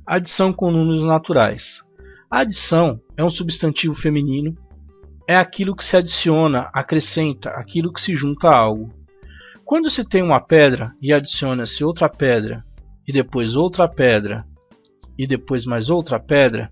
Adição com números naturais. A adição é um substantivo feminino, é aquilo que se adiciona, acrescenta, aquilo que se junta a algo. Quando se tem uma pedra e adiciona-se outra pedra, e depois outra pedra, e depois mais outra pedra,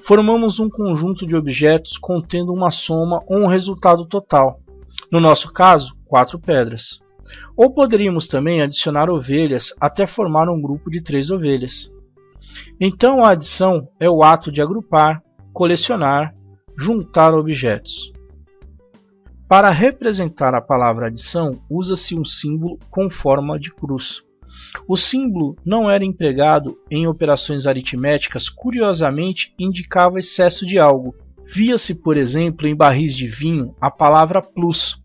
formamos um conjunto de objetos contendo uma soma ou um resultado total. No nosso caso, 4 pedras. Ou poderíamos também adicionar ovelhas até formar um grupo de 3 ovelhas. Então a adição é o ato de agrupar, colecionar, juntar objetos. Para representar a palavra adição, usa-se um símbolo com forma de cruz. O símbolo não era empregado em operações aritméticas, curiosamente indicava excesso de algo. Via-se, por exemplo, em barris de vinho a palavra plus,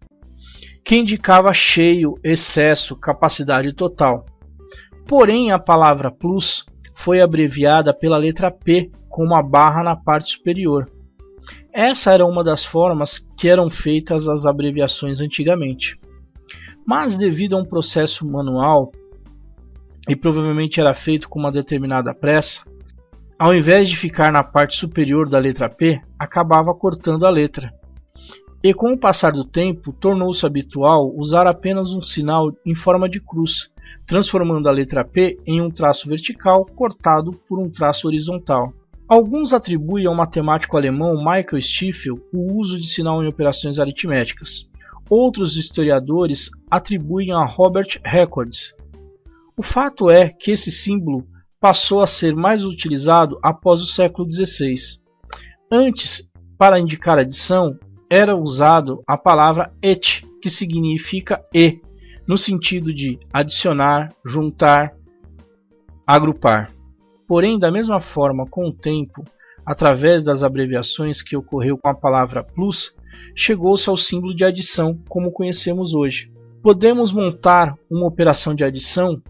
que indicava cheio, excesso, capacidade total. Porém, a palavra plus foi abreviada pela letra P com uma barra na parte superior. Essa era uma das formas que eram feitas as abreviações antigamente. Mas devido a um processo manual, e provavelmente era feito com uma determinada pressa, ao invés de ficar na parte superior da letra P, acabava cortando a letra. E com o passar do tempo, tornou-se habitual usar apenas um sinal em forma de cruz, transformando a letra P em um traço vertical cortado por um traço horizontal. Alguns atribuem ao matemático alemão Michael Stiefel o uso de sinal em operações aritméticas. Outros historiadores atribuem a Robert Records. O fato é que esse símbolo passou a ser mais utilizado após o século XVI. Antes, para indicar adição, era usado a palavra et, que significa e, no sentido de adicionar, juntar, agrupar. Porém, da mesma forma, com o tempo, através das abreviações que ocorreu com a palavra plus, chegou-se ao símbolo de adição, como conhecemos hoje. Podemos montar uma operação de adição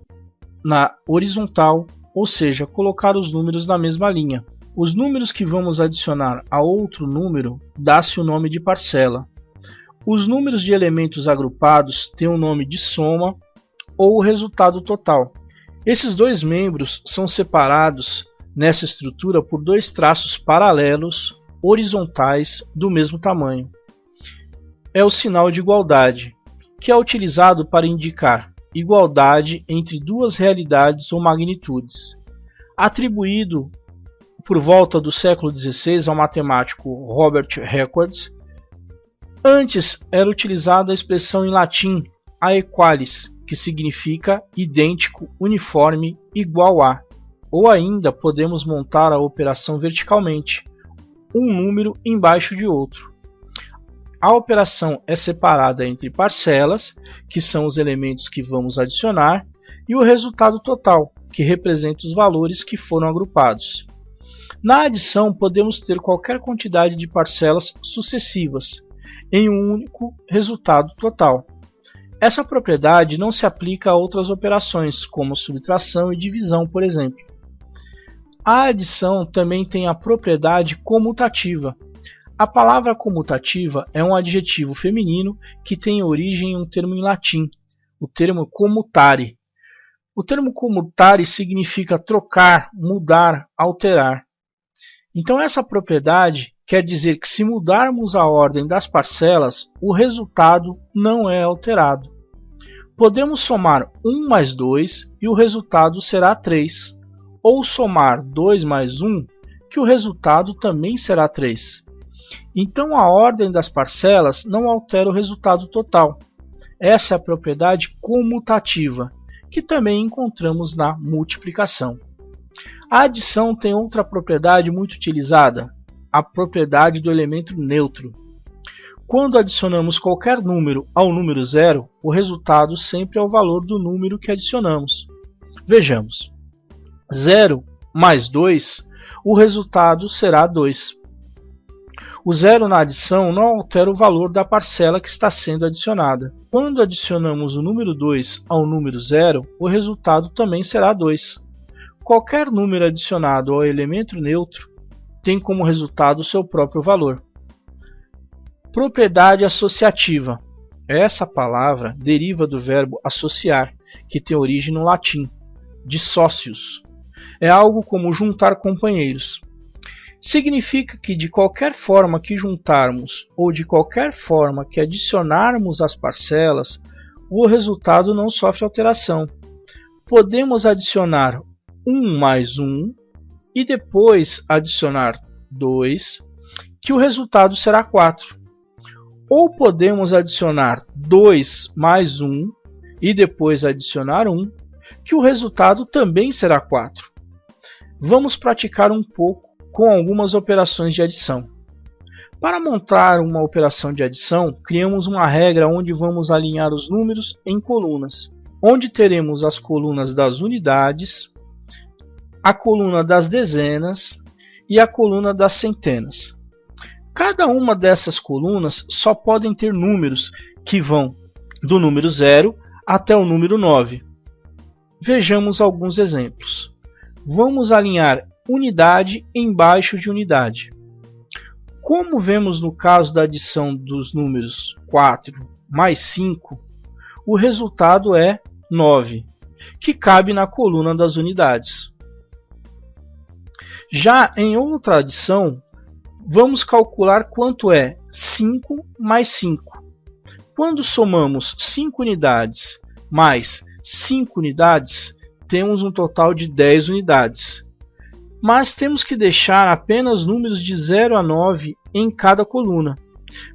na horizontal, ou seja, colocar os números na mesma linha. Os números que vamos adicionar a outro número dá-se o nome de parcela. Os números de elementos agrupados têm o nome de soma ou resultado total. Esses dois membros são separados nessa estrutura por 2 traços paralelos horizontais do mesmo tamanho. É o sinal de igualdade, que é utilizado para indicar igualdade entre 2 realidades ou magnitudes. Atribuído por volta do século XVI ao matemático Robert Records, antes era utilizada a expressão em latim aequalis, que significa idêntico, uniforme, igual a. Ou ainda podemos montar a operação verticalmente, um número embaixo de outro. A operação é separada entre parcelas, que são os elementos que vamos adicionar, e o resultado total, que representa os valores que foram agrupados. Na adição, podemos ter qualquer quantidade de parcelas sucessivas, em um único resultado total. Essa propriedade não se aplica a outras operações, como subtração e divisão, por exemplo. A adição também tem a propriedade comutativa. A palavra comutativa é um adjetivo feminino que tem origem em um termo em latim, o termo comutare. O termo comutare significa trocar, mudar, alterar. Então essa propriedade quer dizer que se mudarmos a ordem das parcelas, o resultado não é alterado. Podemos somar 1 mais 2 e o resultado será 3, ou somar 2 mais 1, que o resultado também será 3. Então a ordem das parcelas não altera o resultado total. Essa é a propriedade comutativa, que também encontramos na multiplicação. A adição tem outra propriedade muito utilizada, a propriedade do elemento neutro. Quando adicionamos qualquer número ao número 0, o resultado sempre é o valor do número que adicionamos. Vejamos, 0 mais 2, o resultado será 2. O 0 na adição não altera o valor da parcela que está sendo adicionada. Quando adicionamos o número 2 ao número 0, o resultado também será 2. Qualquer número adicionado ao elemento neutro tem como resultado o seu próprio valor. Propriedade associativa. Essa palavra deriva do verbo associar, que tem origem no latim, de socius. É algo como juntar companheiros. Significa que de qualquer forma que juntarmos ou de qualquer forma que adicionarmos as parcelas, o resultado não sofre alteração. Podemos adicionar 1 mais 1 e depois adicionar 2, que o resultado será 4. Ou podemos adicionar 2 mais 1 e depois adicionar 1, que o resultado também será 4. Vamos praticar um pouco com algumas operações de adição. Para montar uma operação de adição, criamos uma regra onde vamos alinhar os números em colunas, onde teremos as colunas das unidades, a coluna das dezenas e a coluna das centenas. Cada uma dessas colunas só podem ter números que vão do número 0 até o número 9. Vejamos alguns exemplos. Vamos alinhar unidade embaixo de unidade. Como vemos no caso da adição dos números 4 mais 5, o resultado é 9, que cabe na coluna das unidades. Já em outra adição, vamos calcular quanto é 5 mais 5. Quando somamos 5 unidades mais 5 unidades, temos um total de 10 unidades. Mas temos que deixar apenas números de 0 a 9 em cada coluna.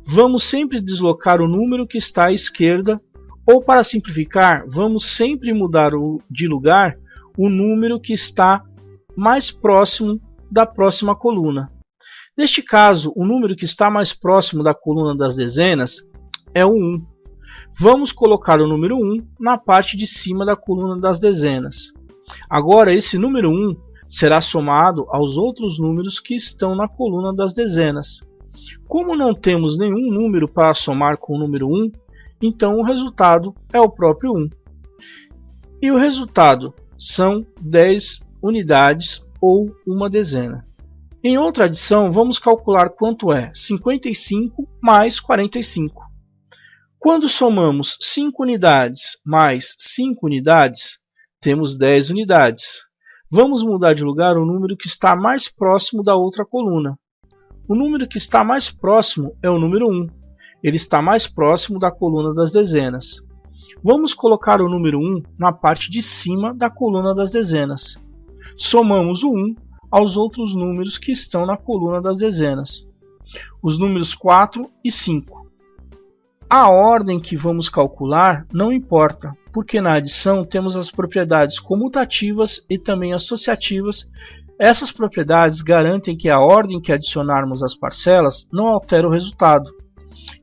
Vamos sempre deslocar o número que está à esquerda, ou para simplificar, vamos sempre mudar de lugar o número que está mais próximo da próxima coluna. Neste caso, o número que está mais próximo da coluna das dezenas é o 1. Vamos colocar o número 1 na parte de cima da coluna das dezenas. Agora, esse número 1 será somado aos outros números que estão na coluna das dezenas. Como não temos nenhum número para somar com o número 1, então o resultado é o próprio 1. E o resultado são 10 unidades ou uma dezena. Em outra adição, vamos calcular quanto é 55 mais 45. Quando somamos 5 unidades mais 5 unidades, temos 10 unidades. Vamos mudar de lugar o número que está mais próximo da outra coluna. O número que está mais próximo é o número 1. Ele está mais próximo da coluna das dezenas. Vamos colocar o número 1 na parte de cima da coluna das dezenas. Somamos o 1 aos outros números que estão na coluna das dezenas, os números 4 e 5. A ordem que vamos calcular não importa, porque na adição temos as propriedades comutativas e também associativas. Essas propriedades garantem que a ordem que adicionarmos às parcelas não altera o resultado.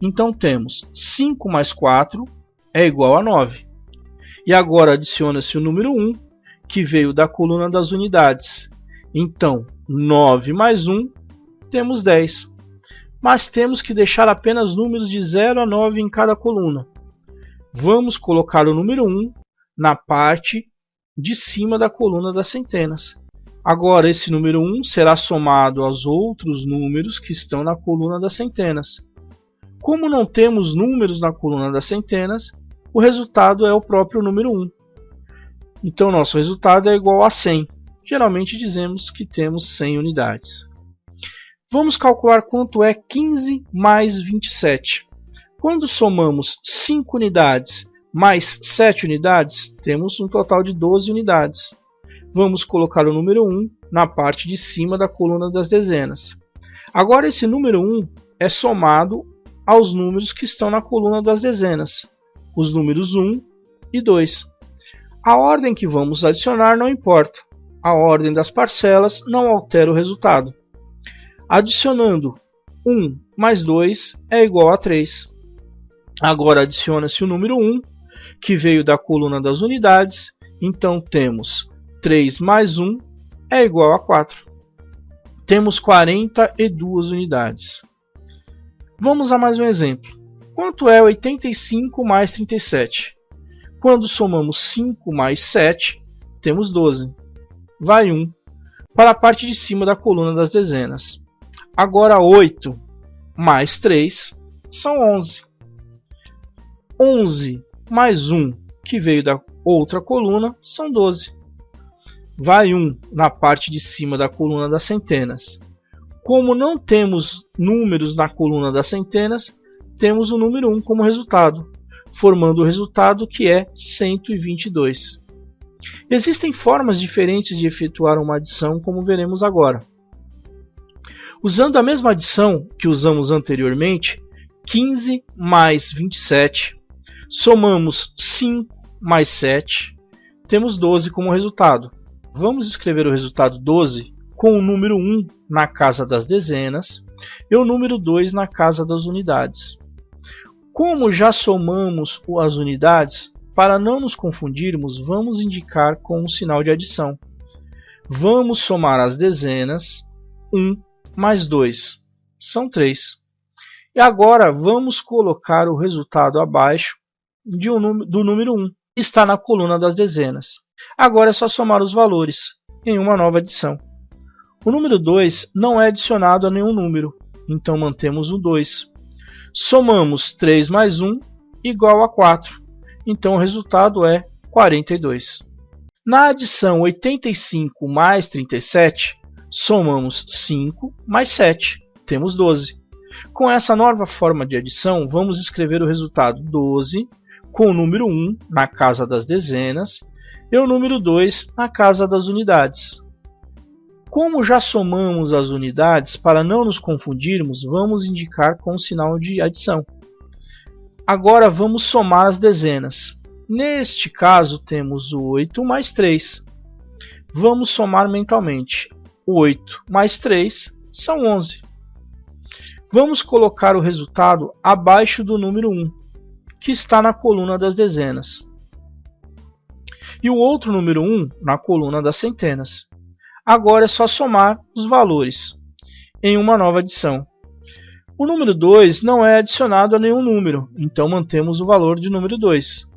Então temos 5 mais 4 é igual a 9. E agora adiciona-se o número 1, que veio da coluna das unidades. Então 9 mais 1 temos 10. Mas temos que deixar apenas números de 0 a 9 em cada coluna. Vamos colocar o número 1 na parte de cima da coluna das centenas. Agora esse número 1 será somado aos outros números que estão na coluna das centenas. Como não temos números na coluna das centenas, o resultado é o próprio número 1. Então nosso resultado é igual a 100. Geralmente dizemos que temos 100 unidades. Vamos calcular quanto é 15 mais 27. Quando somamos 5 unidades mais 7 unidades, temos um total de 12 unidades. Vamos colocar o número 1 na parte de cima da coluna das dezenas. Agora esse número 1 é somado aos números que estão na coluna das dezenas, os números 1 e 2. A ordem que vamos adicionar não importa. A ordem das parcelas não altera o resultado. Adicionando 1 mais 2 é igual a 3. Agora adiciona-se o número 1, que veio da coluna das unidades. Então temos 3 mais 1 é igual a 4. Temos 42 unidades. Vamos a mais um exemplo. Quanto é 85 mais 37? Quando somamos 5 mais 7, temos 12. Vai 1 para a parte de cima da coluna das dezenas. Agora 8 mais 3 são 11. 11 mais 1, que veio da outra coluna, são 12. vai 1 na parte de cima da coluna das centenas. Como não temos números na coluna das centenas, temos o número 1 como resultado, formando o resultado que é 122. Existem formas diferentes de efetuar uma adição, como veremos agora. Usando a mesma adição que usamos anteriormente, 15 mais 27, somamos 5 mais 7, temos 12 como resultado. Vamos escrever o resultado 12 com o número 1 na casa das dezenas e o número 2 na casa das unidades. Como já somamos as unidades, para não nos confundirmos, vamos indicar com um sinal de adição. Vamos somar as dezenas, 1 mais 2, são 3. E agora vamos colocar o resultado abaixo do número 1, que está na coluna das dezenas. Agora é só somar os valores em uma nova adição. O número 2 não é adicionado a nenhum número, então mantemos o 2. Somamos 3 mais 1 igual a 4, então o resultado é 42. Na adição 85 mais 37, somamos 5 mais 7, temos 12. Com essa nova forma de adição, vamos escrever o resultado 12 com o número 1 na casa das dezenas e o número 2 na casa das unidades. Como já somamos as unidades, para não nos confundirmos, vamos indicar com o sinal de adição. Agora vamos somar as dezenas. Neste caso temos 8 mais 3. Vamos somar mentalmente. 8 mais 3 são 11. Vamos colocar o resultado abaixo do número 1, que está na coluna das dezenas. E o outro número 1 na coluna das centenas. Agora é só somar os valores em uma nova adição. O número 2 não é adicionado a nenhum número, então mantemos o valor de número 2.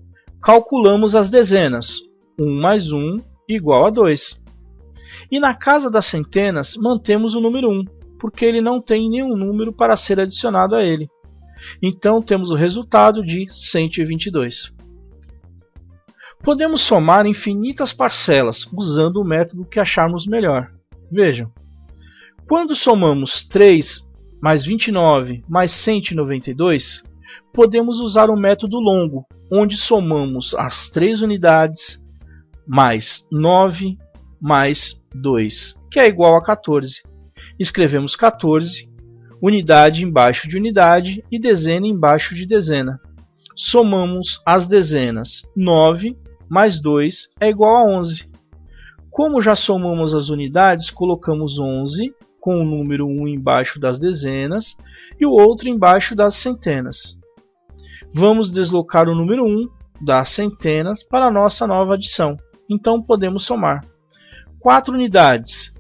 Calculamos as dezenas. 1 mais 1 igual a 2. E na casa das centenas mantemos o número 1, porque ele não tem nenhum número para ser adicionado a ele. Então temos o resultado de 122. Podemos somar infinitas parcelas usando o método que acharmos melhor. Vejam, quando somamos 3 mais 29 mais 192, podemos usar o método longo, onde somamos as 3 unidades mais 9 mais 2, que é igual a 14. Escrevemos 14, unidade embaixo de unidade e dezena embaixo de dezena. Somamos as dezenas. 9 mais 2 é igual a 11. Como já somamos as unidades, colocamos 11 com o número 1 embaixo das dezenas e o outro embaixo das centenas. Vamos deslocar o número 1 das centenas para a nossa nova adição. Então podemos somar 4 unidades.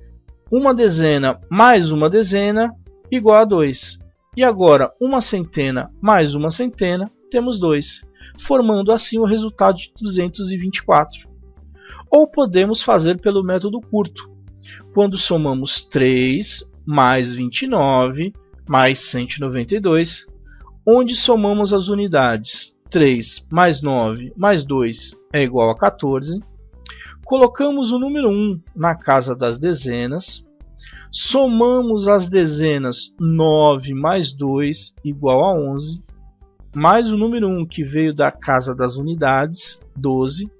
Uma dezena mais uma dezena igual a 2. E agora, uma centena mais uma centena, temos 2, formando assim o resultado de 224. Ou podemos fazer pelo método curto, quando somamos 3 mais 29 mais 192, onde somamos as unidades. 3 mais 9 mais 2 é igual a 14. Colocamos o número 1 na casa das dezenas. Somamos as dezenas. 9 mais 2 igual a 11. Mais o número 1 que veio da casa das unidades, 12.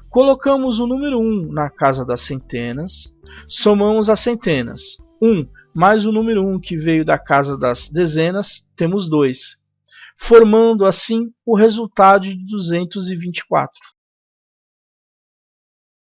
Colocamos o número 1 na casa das centenas. Somamos as centenas. 1 mais o número 1 que veio da casa das dezenas, temos 2. Formando assim o resultado de 224.